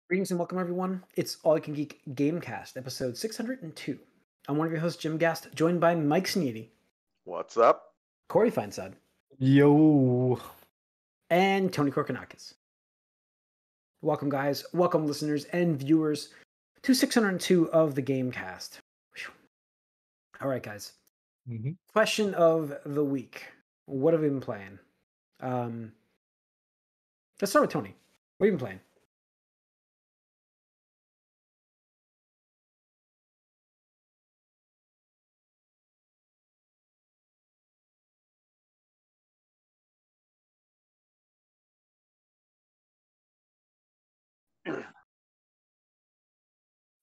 Greetings and welcome, everyone. It's All You Can Geek Gamecast, episode 602. I'm one of your hosts, Jim Gast, joined by Mike Sneedy, What's up? Corey Feinsod, Yo. and Tony Korkanakis. Welcome, guys. Welcome, listeners and viewers, to 602 of the Gamecast. Whew. All right, guys. Question of the week. What have you been playing? Let's start with Tony. What have you been playing?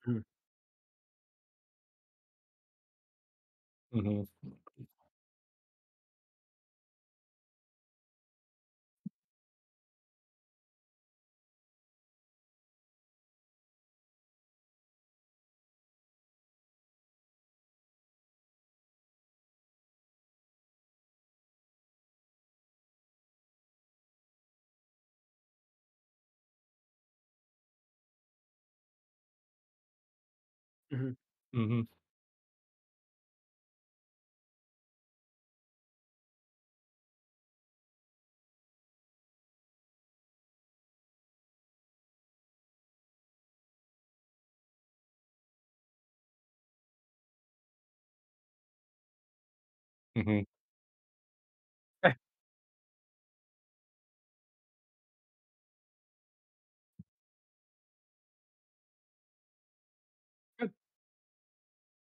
Mm-hmm. Mm-hmm. Mm-hmm. Mm-hmm.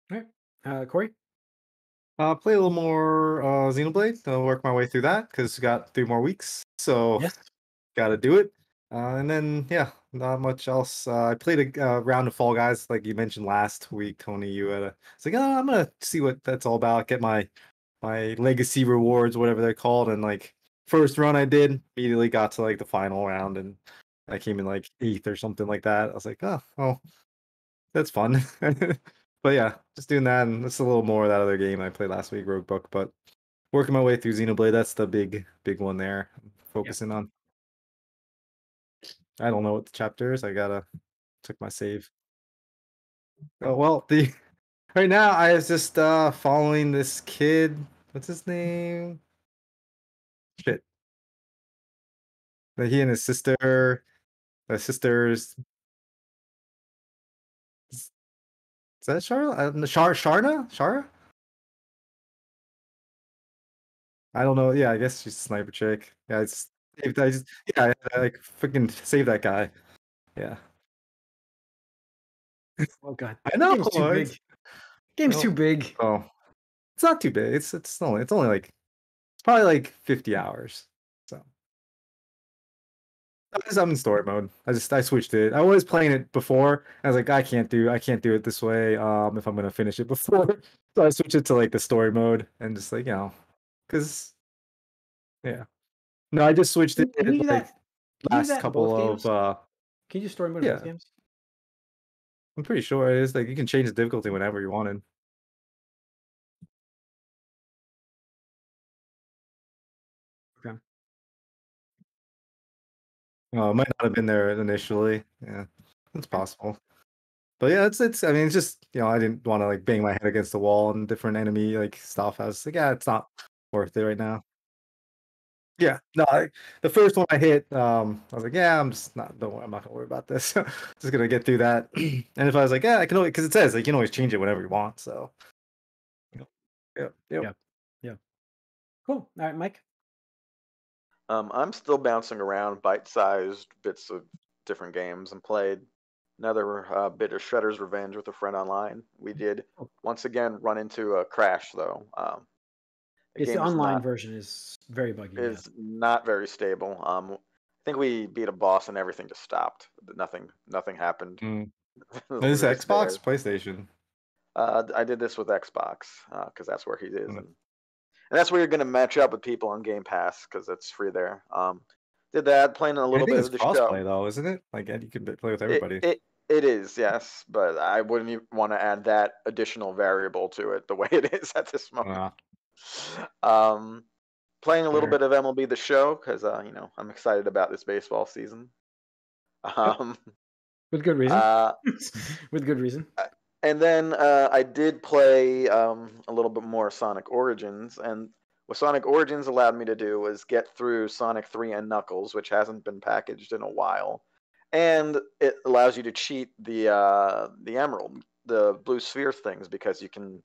Good. All right. Corey? Play a little more Xenoblade. I'll work my way through that because got 3 more weeks. So Yes. gotta do it. And then not much else. I played a round of Fall Guys, like you mentioned last week, Tony. You had a it's like, oh, I'm gonna see what that's all about, get my legacy rewards, whatever they're called, and like first run I did, immediately got to like the final round and I came in like 8th or something like that. I was like, oh, that's fun. But yeah, just doing that, and it's a little more of that other game I played last week, Roguebook. But working my way through Xenoblade, that's the big one there. I'm focusing on. I don't know what the chapter is. I gotta took my save. Oh well, the right now I was just following this kid. What's his name? Shit. He and his sister. The sisters. Is that Charlotte? Sharna? Shara? I don't know. Yeah, I guess she's a sniper chick. Yeah, I like freaking save that guy. Yeah. Oh, God. I The know. game's too big. Game's too big. Oh, it's not too big. It's only like it's probably like 50 hours. So I'm in story mode. I switched it. I was playing it before. I was like, I can't do it this way. If I'm gonna finish it before, so I switched it to like the story mode and just like because yeah. No, I just switched it Can you do like that? Can you do last that in couple both of games? Can you do story mode in both yeah. games? I'm pretty sure it is like you can change the difficulty whenever you wanted. Okay. Oh, it might not have been there initially. Yeah, it's possible. But yeah, it's. I mean, it's just I didn't want to like bang my head against the wall and different enemy like stuff. I was like, yeah, it's not worth it right now. Yeah, no, the first one I hit, I was like, yeah, I'm just not. Don't worry, I'm not gonna worry about this. Just gonna get through that. And if I was like, yeah, I can always because it says like you can always change it whenever you want. So, yeah, Yeah. Yeah. Cool. All right, Mike. I'm still bouncing around bite-sized bits of different games and played another bit of Shredder's Revenge with a friend online. We did once again run into a crash though. The Yes, the game's online not version is very buggy. is not very stable. I think we beat a boss and everything just stopped. Nothing happened. mm. We Is were this just there. Xbox, PlayStation? I did this with Xbox because that's where he is, Mm. and that's where you're going to match up with people on Game Pass because it's free there. Did that, playing a I little think bit it's of the crossplay show. though, isn't it? Like you can play with It everybody. it it is, yes, but I wouldn't even want to add that additional variable to it the way it is at this moment. Um, Playing a little bit of MLB The Show because I'm excited about this baseball season. With good reason. Uh, With good reason. and then I did play a little bit more Sonic Origins, and what Sonic Origins allowed me to do was get through Sonic 3 and Knuckles, which hasn't been packaged in a while, and it allows you to cheat the Emerald, the blue sphere things, because you can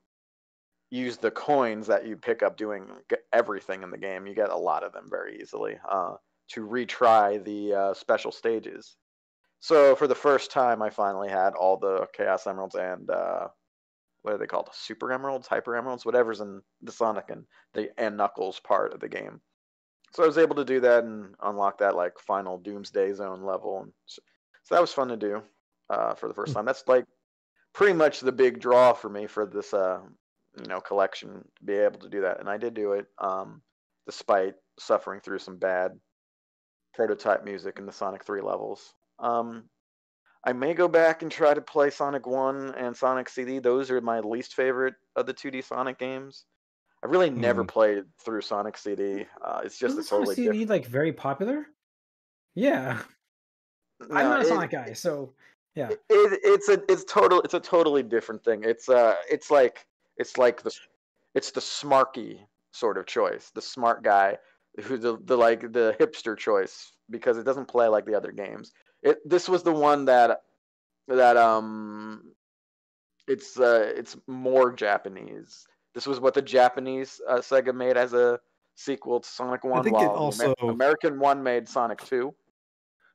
use the coins that you pick up doing everything in the game. You get a lot of them very easily to retry the special stages. So for the first time, I finally had all the Chaos Emeralds and what are they called? Super Emeralds, Hyper Emeralds, whatever's in the Sonic and Knuckles part of the game. So I was able to do that and unlock that like final Doomsday Zone level, and so that was fun to do for the first time. That's like pretty much the big draw for me for this collection, to be able to do that, and I did do it despite suffering through some bad prototype music in the Sonic 3 levels. I may go back and try to play Sonic 1 and Sonic CD. Those are my least favorite of the 2D Sonic games. I really never played through Sonic CD. It's just Isn't a totally Sonic CD different. like very popular? Yeah. I'm No, not a Sonic guy, so yeah. it's a totally different thing. It's like it's the smarky sort of choice, the smart guy, who the like the hipster choice, because it doesn't play like the other games. This was the one that it's more Japanese. This was what the Japanese Sega made as a sequel to Sonic I 1, think it while the also American one made Sonic 2.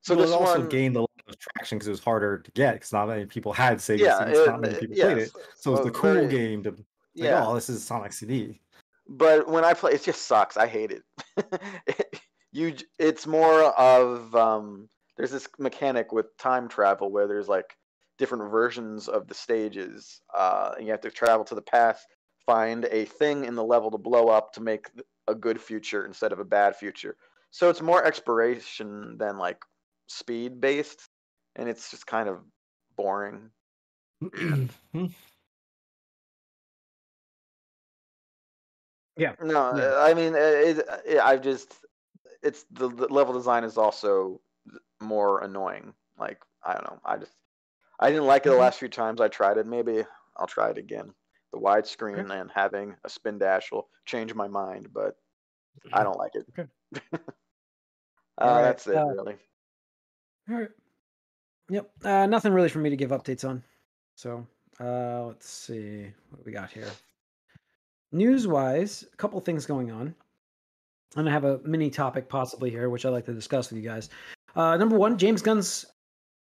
So well, it this also one, gained a lot of traction because it was harder to get because not many people had Sega yeah, CDs, not many people played yes, it. So it's the cool very, game to like, yeah. oh, this is Sonic CD. But when I play, it just sucks. I hate it. It's more of there's this mechanic with time travel where there's like different versions of the stages, and you have to travel to the past, find a thing in the level to blow up to make a good future instead of a bad future. So it's more exploration than like speed based, and it's just kind of boring. Yeah. No, Yeah. I mean, I've just it's the level design is also more annoying. Like I don't know, I didn't like it the last few times I tried it. Maybe I'll try it again. The widescreen Okay. and having a spin dash will change my mind, but I don't like it. Okay. All right. That's it, really. All right. Yep. Nothing really for me to give updates on. So let's see what we got here. News-wise, a couple things going on. And I have a mini topic possibly here, which I'd like to discuss with you guys. Number one, James Gunn's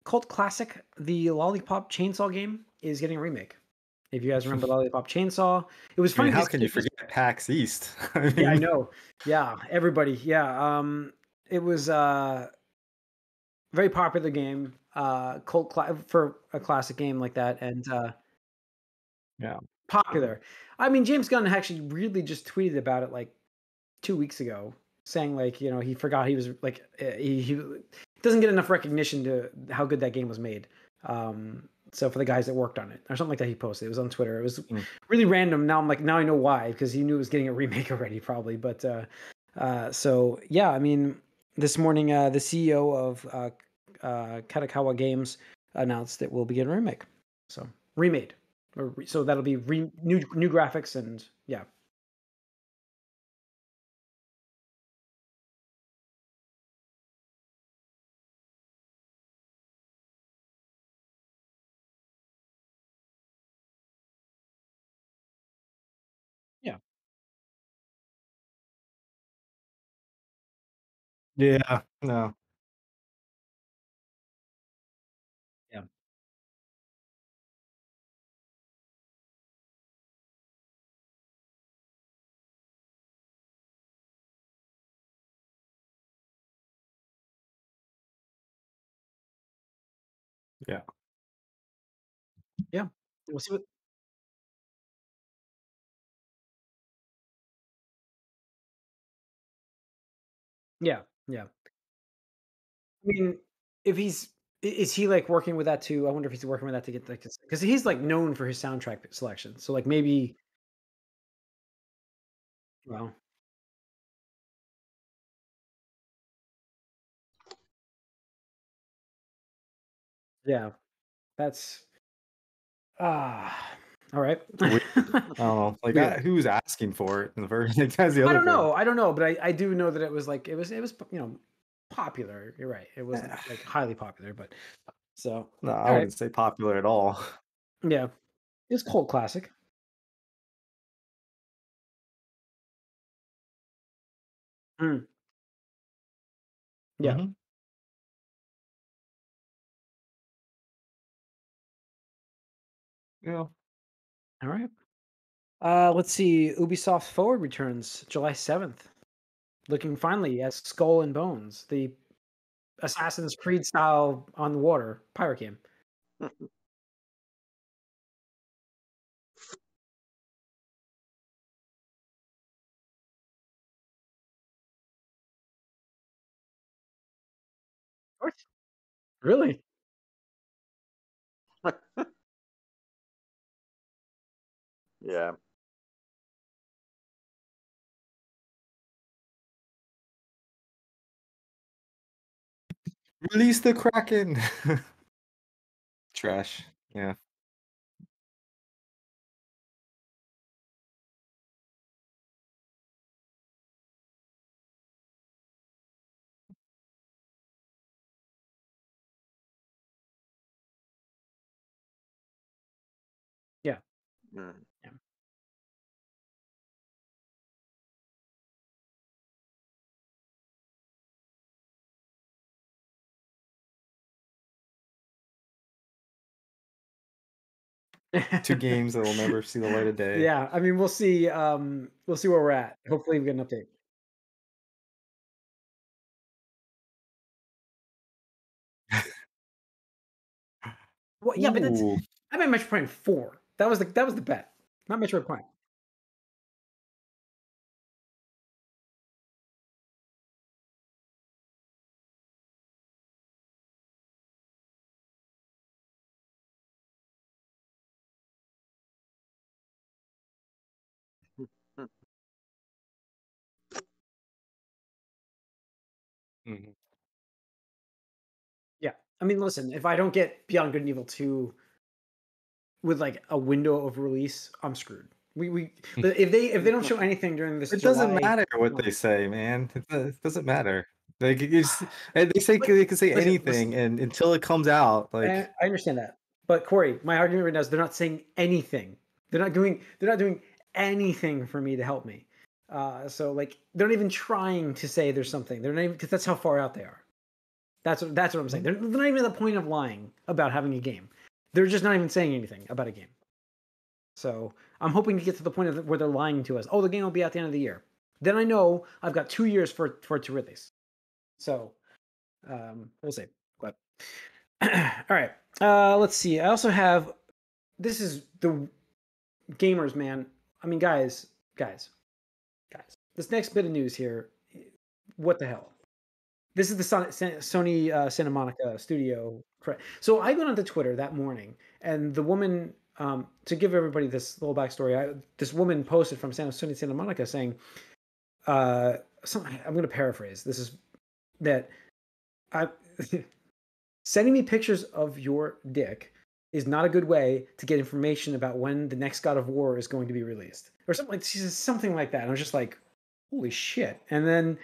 cult classic, the Lollipop Chainsaw game, is getting a remake. If you guys remember Lollipop Chainsaw, it was I mean, funny. how can you forget PAX East? I Yeah, I mean, know. Yeah, everybody. Yeah, it was very popular game, for a classic game like that, and yeah. popular. I mean, James Gunn actually really just tweeted about it like 2 weeks ago, saying like, he forgot he was like he doesn't get enough recognition to how good that game was made. So for the guys that worked on it or something like that, he posted. It was on Twitter. It was really random. Now I know why, because he knew it was getting a remake already, probably. But so yeah, I mean, this morning the CEO of Katakawa Games announced it will be getting a remake. So remade, so that'll be new graphics and yeah. Yeah. Yeah. No. Yeah. Yeah. Yeah. We'll see what. Yeah. Yeah. I mean, if is he like working with that too? I wonder if he's working with that to get like, because he's like known for his soundtrack selection. So like maybe, well, Yeah, that's ah, all right. It's weird. I don't know. Like, Weird. who's asking for it in the first? Like, that's the I other don't thing. know. I don't know, but I do know that it was like it was popular. You're right. It wasn't like highly popular, but so No, I all right. wouldn't say popular at all. Yeah, it's cult classic. Mm, yeah. Hmm. Yeah. All right. Let's see. Ubisoft Forward returns July 7th, looking finally as Skull and Bones, the Assassin's Creed style on the water pirate game. What? Really? Yeah. Release the Kraken. Trash. Yeah. Yeah. Mm. Yeah. Two games that will never see the light of day. Yeah, I mean, we'll see where we're at. Hopefully, we get an update. Well, yeah, but that's Ooh. I meant Metroid Prime 4. That was the bet, not Metroid Prime. Mhm. Yeah. I mean, listen, if I don't get Beyond Good and Evil 2 with, like, a window of release, I'm screwed. We but if they don't show anything during this It doesn't July matter what month. they say, man. It doesn't matter. Like, and But they can say listen, listen, anything, and until it comes out, like, I understand that. But Corey, my argument right now is they're not saying anything. They're not doing anything for me to help me. So like they're not even trying to say there's something. They're not even because that's how far out they are. That's what I'm saying. mhm. They're not even at the point of lying about having a game. They're just not even saying anything about a game. So I'm hoping to get to the point of where they're lying to us. Oh, the game will be at the end of the year. Then I know I've got 2 years for it to release. So we'll see. But all right. Let's see. I also have this is the gamers, man. I mean, guys. This next bit of news here. What the hell? This is the Sony Santa Monica studio. So I went onto Twitter that morning, and the woman, to give everybody this little backstory, this woman posted from Sony Santa Monica saying, I'm going to paraphrase. This is that I sending me pictures of your dick is not a good way to get information about when the next God of War is going to be released, or something like she says something like that. And I was just like, holy shit! And then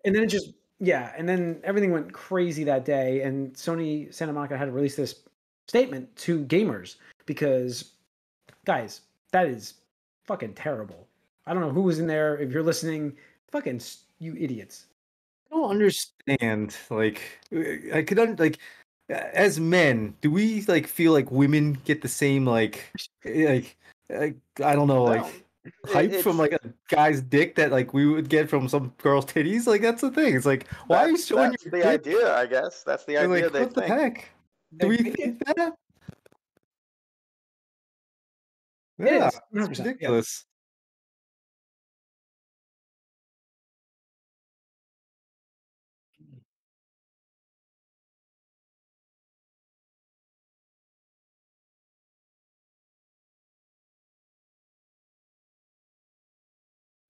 it just yeah, and then everything went crazy that day, and Sony Santa Monica had to release this statement to gamers because guys, that is fucking terrible. I don't know who was in there. If you're listening, fucking you idiots. I don't understand. Like, I could like, as men, do we like feel like women get the same like I don't know, No, like hype from it's like a guy's dick that like we would get from some girl's titties? Like, that's the thing. It's like, why are you showing that's your the dick? idea, I guess. That's the And idea like, they what the think. heck? Do They we think it. think that? It Yeah, is it's 100%. Yeah, ridiculous.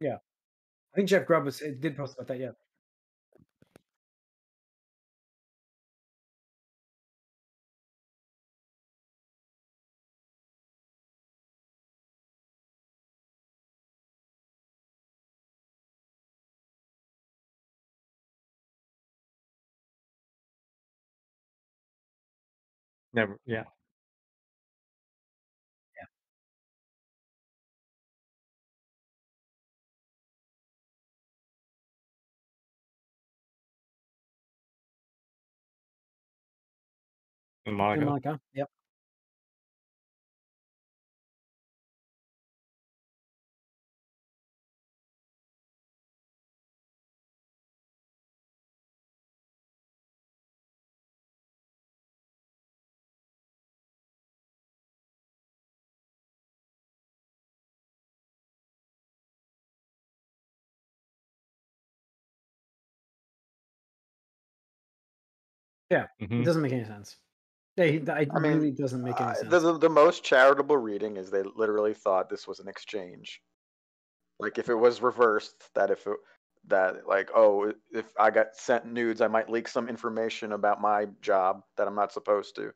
yeah. I think Jeff Grubb did post about that. Yeah. Never. Yeah. Yeah. In In Monaco. Monaco. Yep. Yeah. It Hmm. doesn't make any sense. Yeah, it I mean, really doesn't make any the, sense. the most charitable reading is they literally thought this was an exchange. Like if it was reversed, that if it, that like, oh, if I got sent nudes, I might leak some information about my job that I'm not supposed to.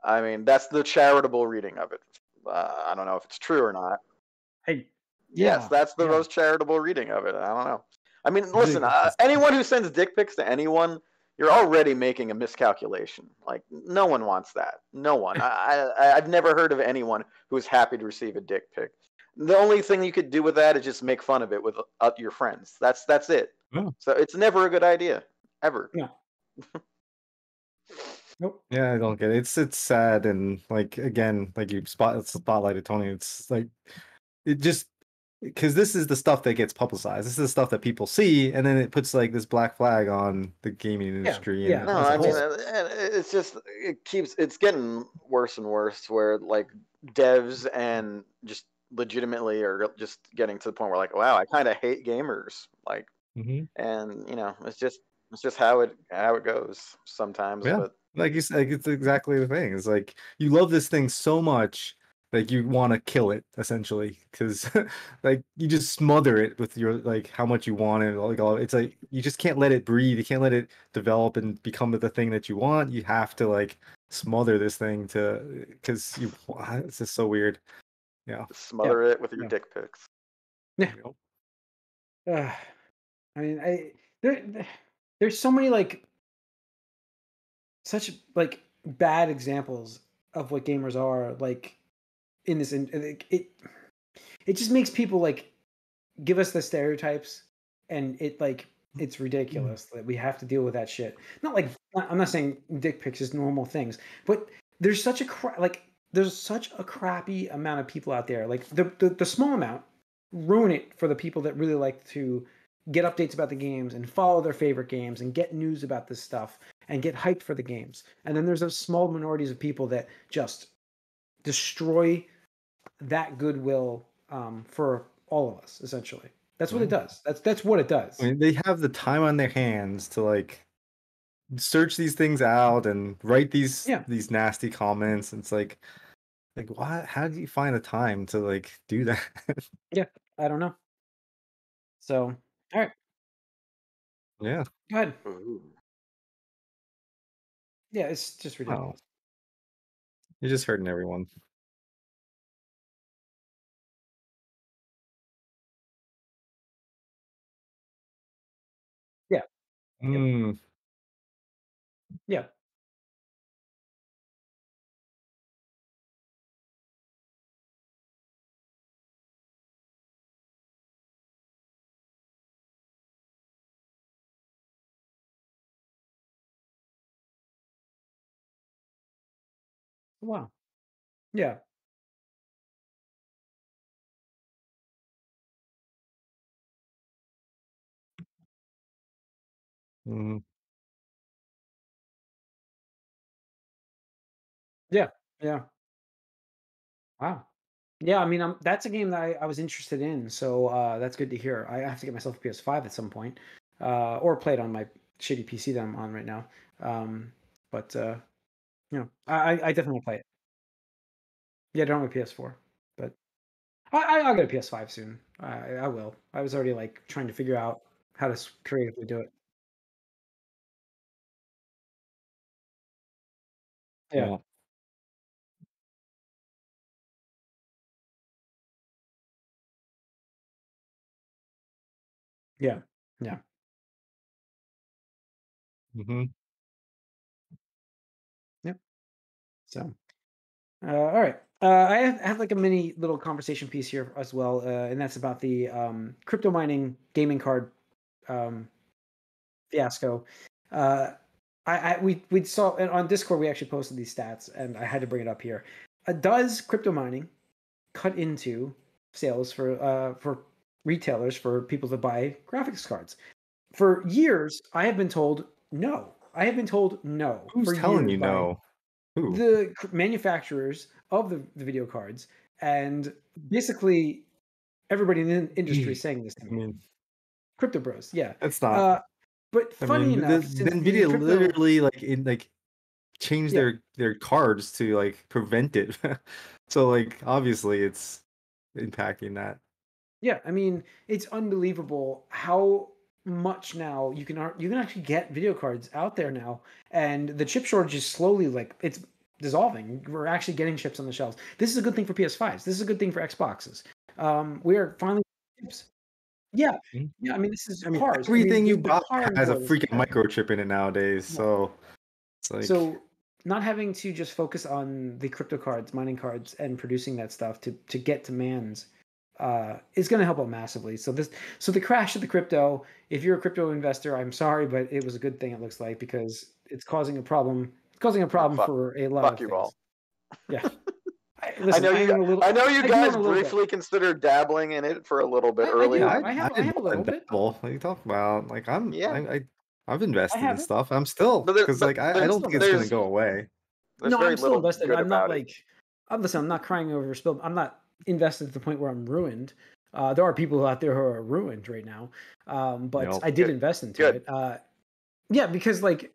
I mean, that's the charitable reading of it. I don't know if it's true or not. Hey, Yes, yeah, that's the yeah. most charitable reading of it. I don't know. I mean, I listen, think it's just anyone who sends dick pics to anyone, you're already making a miscalculation. Like, no one wants that. No one. I've never heard of anyone who is happy to receive a dick pic. The only thing you could do with that is just make fun of it with your friends. That's it. oh, So it's never a good idea, ever. No. Nope. yeah, I don't get it. It's sad and like again, like you spotlighted Tony. It's like it just because this is the stuff that gets publicized. This is the stuff that people see, and then it puts like this black flag on the gaming Yeah, industry yeah. and No, as a I mean, Just whole. it's just it's getting worse and worse. Where like devs and just legitimately are just getting to the point where like, wow, I kind of hate gamers. Like, Hmm. and it's just how it goes sometimes. Yeah, But like you said, like, it's exactly the thing. It's like you love this thing so much, like you want to kill it essentially, because like you just smother it with your like how much you want it. Like all, it's like you just can't let it breathe. You can't let it develop and become the thing that you want. You have to like smother this thing to because you. It's just so weird. Yeah. yeah, smother it with your yeah. dick pics. Yeah. Yep. I mean, there's so many like such like bad examples of what gamers are like in this it just makes people like give us the stereotypes, and it like it's ridiculous that we have to deal with that shit. Not like I'm not saying dick pics is normal things, but there's such a there's such a crappy amount of people out there. Like the small amount ruin it for the people that really like to get updates about the games and follow their favorite games and get news about this stuff and get hyped for the games. And then there's those small minorities of people that just destroy that goodwill for all of us. Essentially, that's what it Yeah. does. That's what it I does. mean, they have the time on their hands to like search these things out and write Yeah, these nasty comments. And it's like what? How do you find the time to like do that? yeah. I don't know. So, all right, Yeah. go ahead. Ooh. Yeah, it's just Oh, ridiculous. you're just hurting everyone. Yeah, yep, Mm, yeah. Wow. Yeah, mm, yeah, yeah. Wow. Yeah, I mean, that's a game that I was interested in, so that's good to hear. I have to get myself a PS5 at some point, or play it on my shitty PC that I'm on right now. Um, but I definitely play it. Yeah, I don't have a PS4, but I'll get a PS5 soon. I will. I was already like trying to figure out how to creatively do it. Yeah, yeah. yeah, yeah. Hmm. Yep. So, all right. I have like a mini little conversation piece here as well, and that's about the crypto mining gaming card fiasco. We saw and on Discord, we actually posted these stats, and I had to bring it up here. Does crypto mining cut into sales for retailers, for people to buy graphics cards? For years, I have been told no. I have been told no. Who's for telling years you by no? Who? the manufacturers of the video cards, and basically everybody in the industry is saying this to I me. mean, Crypto bros, yeah. that's not. But I funny mean, enough, the since the Nvidia crypto, literally changed yeah, their cards to like prevent it. So like obviously it's impacting that. yeah, I mean, it's unbelievable how much now you can actually get video cards out there now, and the chip shortage is slowly like it's dissolving. We're actually getting chips on the shelves. This is a good thing for PS5s. This is a good thing for Xboxes. We are finally chips. Yeah, Mhm. yeah. I mean, this is I mean, cars. I mean, everything you the buy car in the has a world is freaking yeah. microchip in it nowadays. Yeah. So it's like, So not having to just focus on the crypto cards, mining cards, and producing that stuff to get demands is going to help out massively. So the crash of the crypto. If you're a crypto investor, I'm sorry, but it was a good thing. It looks like, because it's causing a problem. It's causing a No, problem for a lot fuck of you things. all. Yeah. Listen, I am a little. I know you I do guys own a little bit. briefly considered dabbling in it for a little bit I yeah, do. earlier. I have I a little bit. dabble. What are you talking about? Like Yeah, I've I invested in have it. stuff. I'm still but there, because but like I'm I there's don't still think it's gonna invested. there's go away. there's No, very I'm still little invested. good I'm not about it. like, listen, I'm not crying over spilled. I'm not invested to the point where I'm ruined. There are people out there who are ruined right now. But Yep. I did Good, invest into good. it. Yeah, because like,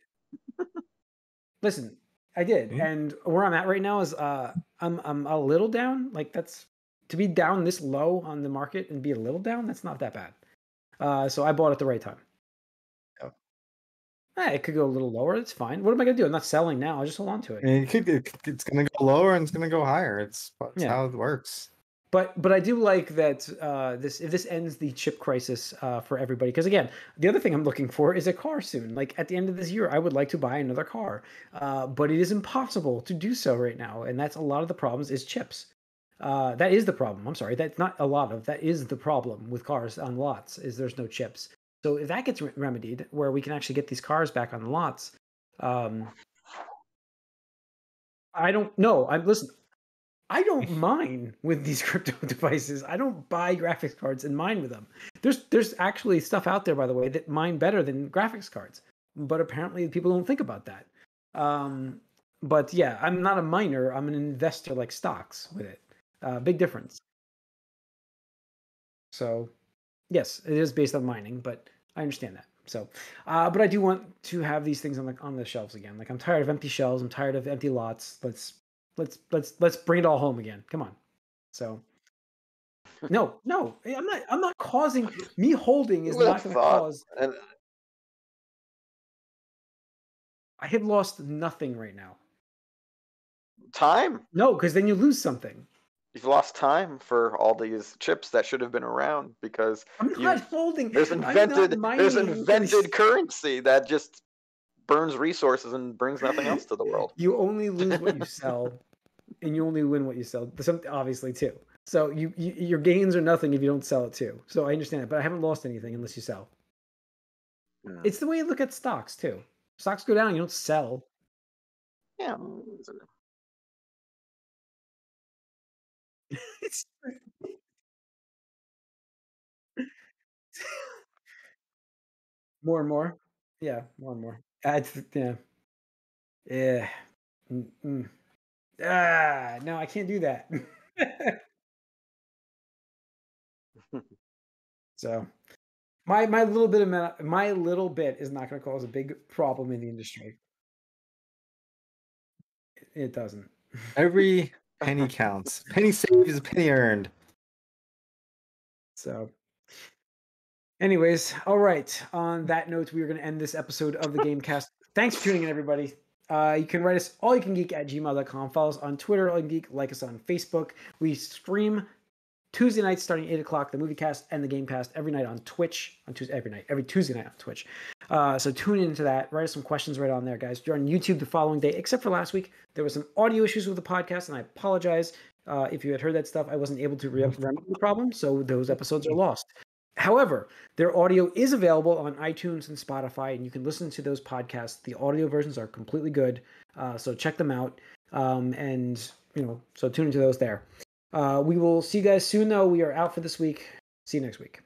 listen, I did, Hmm? and where I'm at right now is I'm a little down. Like, that's to be down this low on the market and be a little down. That's not that bad. So I bought at the right time. Yep. It could go a little lower. It's fine. What am I gonna do? I'm not selling now. I'll just hold on to it. And it's gonna go lower and it's gonna go higher. That's Yeah. how it works. But I do like that if this ends the chip crisis for everybody, because again, the other thing I'm looking for is a car soon. Like at the end of this year, I would like to buy another car, but it is impossible to do so right now, and that's a lot of the problems is chips. That is the problem. I'm sorry, that's not a lot of. That is the problem with cars on lots, is there's no chips. So if that gets remedied, where we can actually get these cars back on the lots, um, I don't know. I'm listen. I don't mine with these crypto devices. I don't buy graphics cards and mine with them. There's actually stuff out there, by the way, that mine better than graphics cards, but apparently people don't think about that. But yeah, I'm not a miner. I'm an investor, like stocks with it. Big difference. So yes, it is based on mining, but I understand that. So, but I do want to have these things on the shelves again. Like, I'm tired of empty shelves. I'm tired of empty lots. Let's bring it all home again. Come on. So no, I'm not causing me holding Who is would have not going to thought? cause. And I have lost nothing right now. time. No, because then you lose something. You've lost time for all these chips that should have been around because I'm not holding. there's I'm not invented mining. currency that just burns resources and brings nothing else to the world. You only lose what you sell, and you only win what you sell. Obviously, too. So your gains are nothing if you don't sell it too. So I understand that, but I haven't lost anything unless you sell. It's the way you look at stocks too. Stocks go down, you don't sell. Yeah. It's more and more. Yeah, more and more. Yeah. Yeah. Mm-mm. No, I can't do that. So my little bit is not going to cause a big problem in the industry. It doesn't. Every penny counts. Penny saved is a penny earned. So, anyways, all right. On that note, we are going to end this episode of the Gamecast. Thanks for tuning in, everybody. You can write us allyoucangeek at gmail.com. Follow us on Twitter, allyoucangeek. Like us on Facebook. We stream Tuesday nights starting 8 o'clock, the movie cast and the Gamecast every night on Twitch. Every Tuesday night on Twitch. So tune into that. Write us some questions right on there, guys. You're on YouTube the following day, except for last week. There was some audio issues with the podcast, and I apologize if you had heard that stuff. I wasn't able to remedy the problem, so those episodes are lost. However, their audio is available on iTunes and Spotify, and you can listen to those podcasts. The audio versions are completely good, so check them out. And so tune into those there. We will see you guys soon, though. We are out for this week. See you next week.